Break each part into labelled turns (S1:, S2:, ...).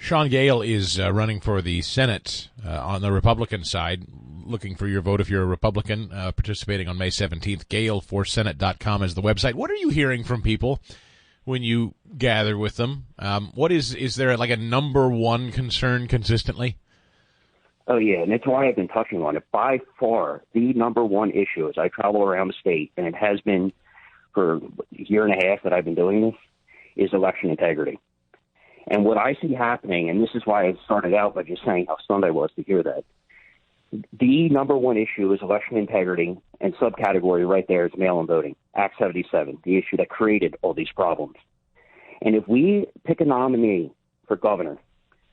S1: Sean Gale is running for the Senate on the Republican side, looking for your vote if you're a Republican, participating on May 17th. GaleForSenate.com is the website. What are you hearing from people when you gather with them? What is there like a number one concern consistently?
S2: Oh, yeah, and that's why I've been touching on it. By far, the number one issue as I travel around the state, and it has been for a year and a half that I've been doing this, is election integrity. And what I see happening, and this is why I started out by just saying how stunned I was to hear that, the number one issue is election integrity, and subcategory right there is mail-in voting, Act 77, the issue that created all these problems. And if we pick a nominee for governor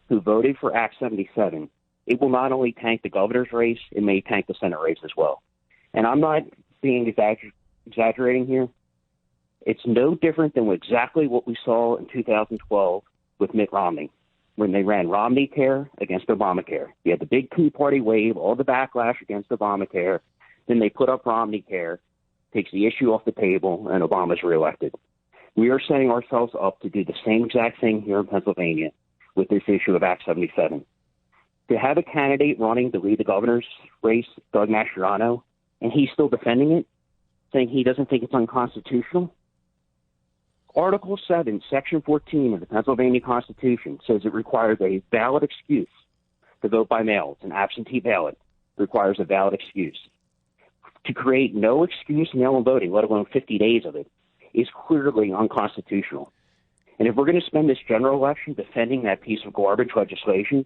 S2: who voted for Act 77, it will not only tank the governor's race, it may tank the Senate race as well. And I'm not being exaggerating here. It's no different than exactly what we saw in 2012 with Mitt Romney, when they ran Romney Care against Obamacare. You had the big Tea Party wave, all the backlash against Obamacare. Then they put up Romney Care, takes the issue off the table, and Obama's reelected. We are setting ourselves up to do the same exact thing here in Pennsylvania with this issue of Act 77. To have a candidate running to lead the governor's race, Doug Mastriano, and he's still defending it, saying he doesn't think it's unconstitutional. Article 7, Section 14 of the Pennsylvania Constitution says it requires a valid excuse to vote by mail. It's an absentee ballot. It requires a valid excuse. To create no excuse mail-in voting, let alone 50 days of it, is clearly unconstitutional. And if we're going to spend this general election defending that piece of garbage legislation,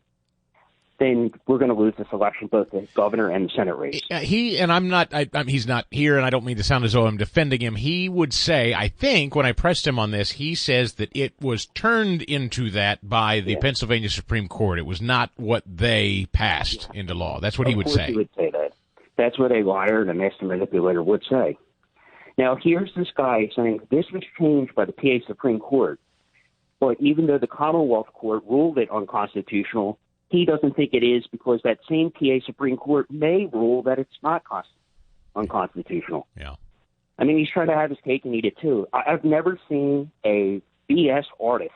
S2: then we're going to lose this election, both the governor and the Senate race.
S1: He's not here, and I don't mean to sound as though I'm defending him. He would say, I think, when I pressed him on this, he says that it was turned into that by the Pennsylvania Supreme Court. It was not what they passed into law. That's what he would say.
S2: He would say that. That's what a liar and a master manipulator would say. Now, here's this guy saying this was changed by the PA Supreme Court, but even though the Commonwealth Court ruled it unconstitutional, he doesn't think it is because that same PA Supreme Court may rule that it's not unconstitutional.
S1: Yeah.
S2: I mean, he's trying to have his cake and eat it, too. I've never seen a BS artist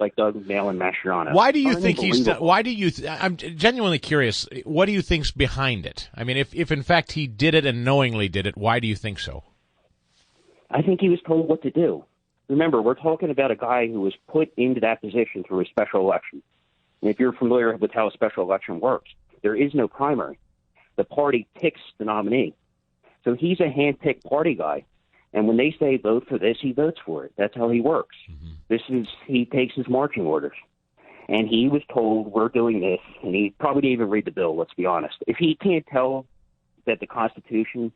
S2: like Doug Mail and Mascherano.
S1: Why do you think he's done? I'm genuinely curious. What do you think's behind it? I mean, if in fact he did it and knowingly did it, why do you think so?
S2: I think he was told what to do. Remember, we're talking about a guy who was put into that position through a special election. And if you're familiar with how a special election works, there is no primary. The party picks the nominee. So he's a hand-picked party guy. And when they say vote for this, he votes for it. That's how he works. Mm-hmm. He takes his marching orders. And he was told, we're doing this. And he probably didn't even read the bill, let's be honest. If he can't tell that the Constitution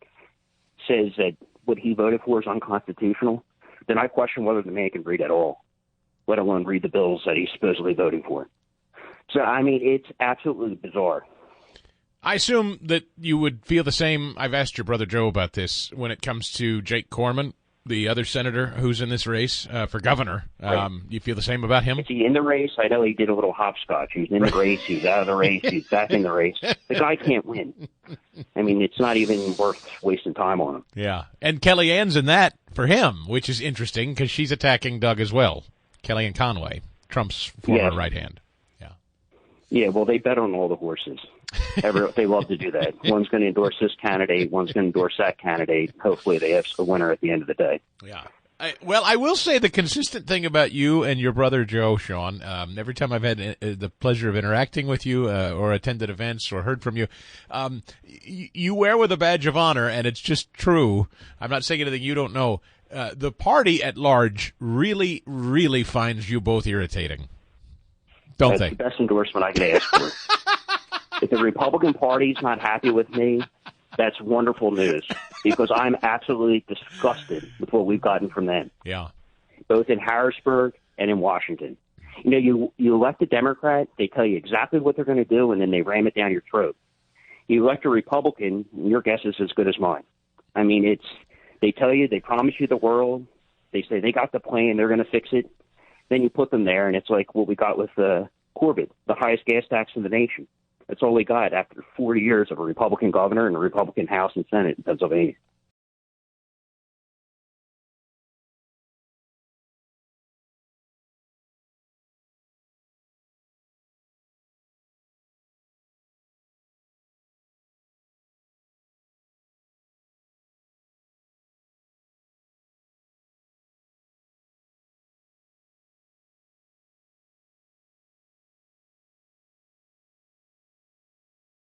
S2: says that what he voted for is unconstitutional, then I question whether the man can read at all, let alone read the bills that he's supposedly voting for. So, I mean, it's absolutely bizarre.
S1: I assume that you would feel the same. I've asked your brother Joe about this when it comes to Jake Corman, the other senator who's in this race for governor. Right. You feel the same about him?
S2: Is he in the race? I know he did a little hopscotch. He was in the race. He was out of the race. He's back in the race. The guy can't win. I mean, it's not even worth wasting time on him.
S1: Yeah. And Kellyanne's in that for him, which is interesting because she's attacking Doug as well. Kellyanne Conway, Trump's former right hand.
S2: Yeah, well, they bet on all the horses. They love to do that. One's going to endorse this candidate. One's going to endorse that candidate. Hopefully they have a winner at the end of the day.
S1: Yeah. I will say the consistent thing about you and your brother Joe, Sean, every time I've had the pleasure of interacting with you or attended events or heard from you, you wear with a badge of honor, and it's just true. I'm not saying anything you don't know. The party at large really, really finds you both irritating. That's
S2: the best endorsement I could ask for. If the Republican Party's not happy with me, that's wonderful news because I'm absolutely disgusted with what we've gotten from them.
S1: Yeah.
S2: Both in Harrisburg and in Washington. You know, you elect a Democrat, they tell you exactly what they're going to do, and then they ram it down your throat. You elect a Republican, and your guess is as good as mine. I mean, they tell you, they promise you the world. They say they got the plan, they're going to fix it. Then you put them there, and it's like what we got with Corbett, the highest gas tax in the nation. That's all we got after 40 years of a Republican governor and a Republican House and Senate in Pennsylvania.